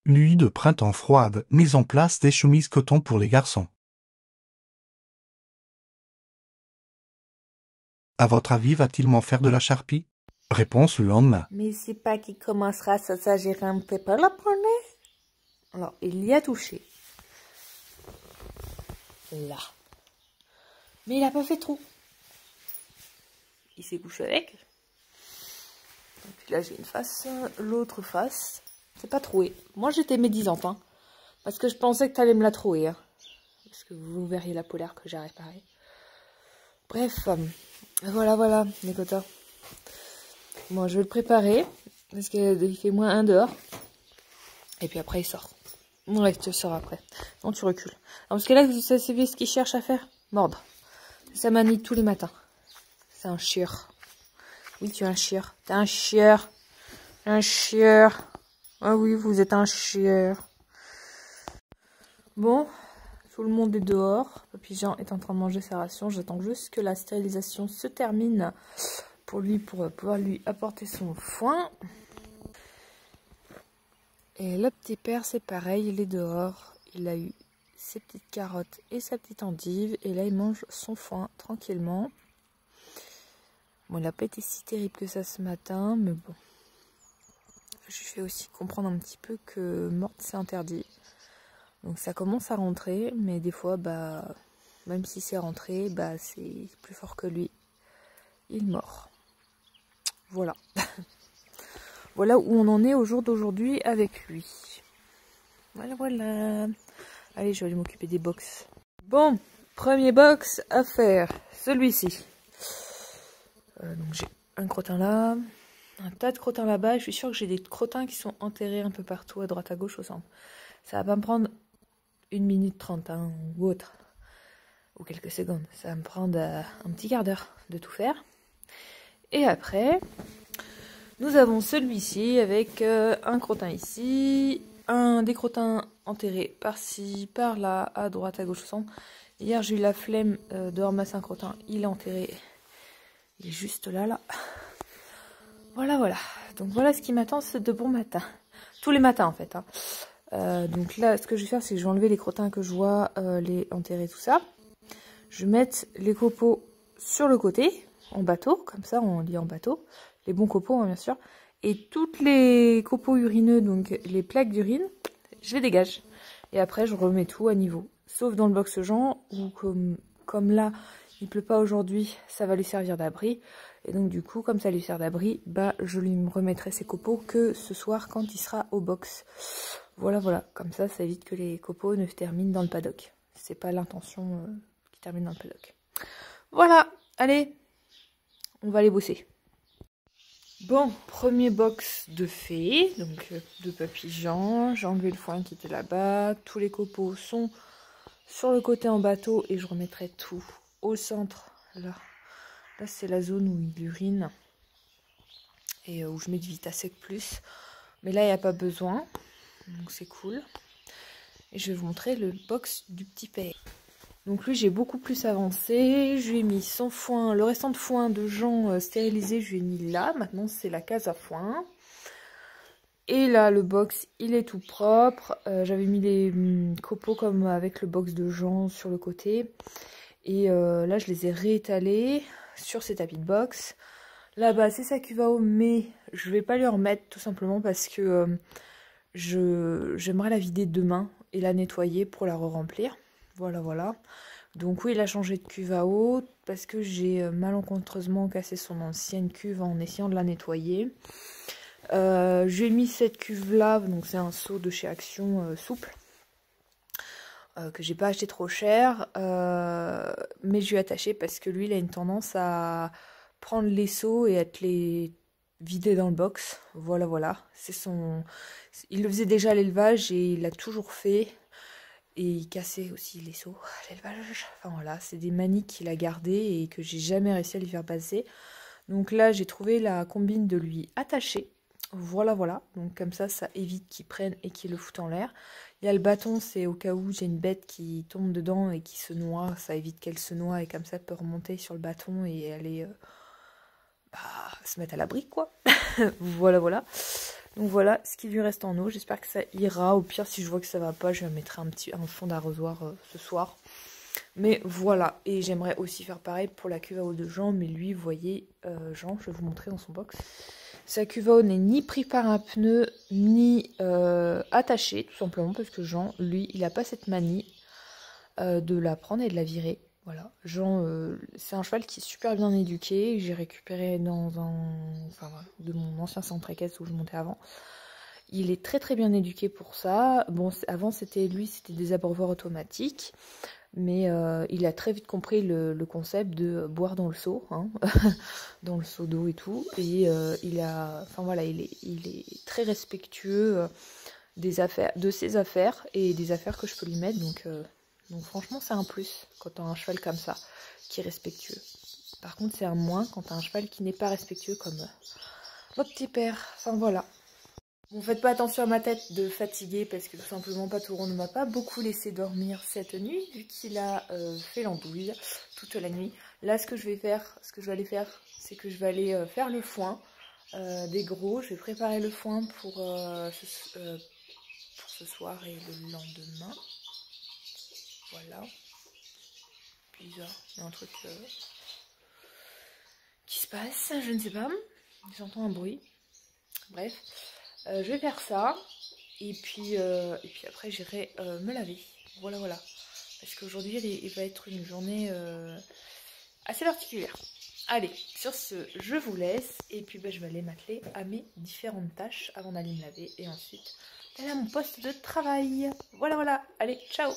Nuit de printemps froide, mise en place des chemises coton pour les garçons. À votre avis, va-t-il m'en faire de la charpie? Réponse le lendemain. Mais c'est pas qu'il commencera à s'agir un peu par la poney. Alors, il y a touché. Là. Mais il a pas fait trop. Il s'est couché avec. Et puis là, j'ai une face, l'autre face. C'est pas troué. Moi, j'étais médisante, hein. Parce que je pensais que t'allais me la trouer, hein. Parce que vous verriez la polaire que j'ai réparée. Bref, voilà, les quotas. Bon, je vais le préparer. Parce qu'il fait -1 dehors. Et puis après, il sort. Ouais, tu sors après. Non, tu recules. Alors, parce que là, vous savez ce qu'il cherche à faire? Mordre. Ça manie tous les matins. C'est un chieur. Oui, tu es un chieur. T'es un chieur. Un chieur. Ah oui, vous êtes un chieur. Bon, tout le monde est dehors. Papy Jean est en train de manger sa ration. J'attends juste que la stérilisation se termine pour pouvoir lui apporter son foin. Et le petit père, c'est pareil, il est dehors. Il a eu ses petites carottes et sa petite endive. Et là, il mange son foin tranquillement. Bon, il n'a pas été si terrible que ça ce matin, mais bon. Je lui fais aussi comprendre un petit peu que mordre, c'est interdit. Donc ça commence à rentrer, mais des fois, bah, même si c'est rentré, bah, c'est plus fort que lui. Il mord. Voilà. Voilà où on en est au jour d'aujourd'hui avec lui. Voilà. Allez, je vais aller m'occuper des box. Bon, premier box à faire. Celui-ci. Donc j'ai un crottin là, un tas de crottins là-bas. Je suis sûre que j'ai des crottins qui sont enterrés un peu partout, à droite, à gauche, au centre. Ça va pas me prendre 1 minute 30 hein, ou autre, ou quelques secondes. Ça va me prendre un petit quart d'heure de tout faire. Et après, nous avons celui-ci avec un crottin ici, des crottins enterrés par-ci, par-là, à droite, à gauche, au centre. Hier, j'ai eu la flemme de ramasser un crottin, il est enterré. Il est juste là. Voilà. Donc voilà ce qui m'attend ce de bon matin. Tous les matins en fait. Hein. Donc là, ce que je vais faire, c'est que je vais enlever les crottins que je vois, les enterrer, tout ça. Je vais mettre les copeaux sur le côté, en bateau. Comme ça, on lit en bateau. Les bons copeaux, hein, bien sûr. Et toutes les copeaux urineux, donc les plaques d'urine, je les dégage. Et après, je remets tout à niveau. Sauf dans le box Jean, où comme là, il pleut pas aujourd'hui, ça va lui servir d'abri. Et donc du coup, comme ça lui sert d'abri, bah je lui remettrai ses copeaux que ce soir quand il sera au box. Voilà. Comme ça évite que les copeaux ne terminent dans le paddock. C'est pas l'intention qu'ils terminent dans le paddock. Voilà, allez, on va aller bosser. Bon, premier box de fait, donc de Papy Jean. J'ai enlevé le foin qui était là-bas. Tous les copeaux sont sur le côté en bateau et je remettrai tout au centre. Là c'est la zone où il urine et où je mets du Vita Sec Plus. Mais là, il n'y a pas besoin, donc c'est cool. Et je vais vous montrer le box du petit père. Donc lui, j'ai beaucoup plus avancé. Je lui ai mis son foin, le restant de foin de Jean stérilisé, je lui ai mis là. Maintenant, c'est la case à foin. Et là, le box, il est tout propre. J'avais mis les copeaux comme avec le box de Jean sur le côté. Et là, je les ai réétalés sur ces tapis de box. Là-bas, c'est sa cuve à eau, mais je vais pas lui en remettre tout simplement parce que j'aimerais la vider demain et la nettoyer pour la re-remplir. Voilà. Donc oui, il a changé de cuve à eau parce que j'ai malencontreusement cassé son ancienne cuve en essayant de la nettoyer. J'ai mis cette cuve-là, donc c'est un seau de chez Action souple. Que j'ai pas acheté trop cher, mais je lui ai attaché parce que lui, il a une tendance à prendre les seaux et à te les vider dans le box. Voilà. Il le faisait déjà à l'élevage et il l'a toujours fait. Et il cassait aussi les seaux à l'élevage. Enfin voilà, c'est des manies qu'il a gardées et que j'ai jamais réussi à lui faire passer. Donc là, j'ai trouvé la combine de lui attacher. Voilà. Donc comme ça évite qu'il prenne et qu'il le foute en l'air. Il y a le bâton, c'est au cas où j'ai une bête qui tombe dedans et qui se noie. Ça évite qu'elle se noie et comme ça, elle peut remonter sur le bâton et aller se mettre à l'abri, quoi. Voilà. Donc voilà ce qui lui reste en eau. J'espère que ça ira. Au pire, si je vois que ça va pas, je mettrai un fond d'arrosoir ce soir. Mais voilà. Et j'aimerais aussi faire pareil pour la cuve à eau de Jean. Mais lui, vous voyez, Jean, je vais vous montrer dans son box. Sa cuve à eau n'est ni pris par un pneu, ni attachée, tout simplement. Parce que Jean, lui, il n'a pas cette manie de la prendre et de la virer. Voilà, Jean, c'est un cheval qui est super bien éduqué, j'ai récupéré de mon ancien centre équestre où je montais avant. Il est très très bien éduqué pour ça. Bon, avant c'était des abreuvoirs automatiques, mais il a très vite compris le concept de boire dans le seau, hein, dans le seau d'eau et tout. Et il est très respectueux de ses affaires et des affaires que je peux lui mettre, donc franchement c'est un plus quand t'as un cheval comme ça, qui est respectueux. Par contre c'est un moins quand t'as un cheval qui n'est pas respectueux comme mon petit père. Enfin voilà. Bon, faites pas attention à ma tête de fatigué parce que tout simplement Patouron ne m'a pas beaucoup laissé dormir cette nuit vu qu'il a fait l'andouille toute la nuit. Là ce que je vais aller faire, c'est que je vais aller faire le foin des gros. Je vais préparer le foin pour ce soir et le lendemain. Voilà. Bizarre. Il y a un truc qui se passe, je ne sais pas. J'entends un bruit. Bref. Je vais faire ça. Et puis après, j'irai me laver. Voilà. Parce qu'aujourd'hui, il va être une journée assez particulière. Allez, sur ce, je vous laisse. Et puis, je vais aller m'atteler à mes différentes tâches avant d'aller me laver. Et ensuite, aller à mon poste de travail. Voilà. Allez, ciao!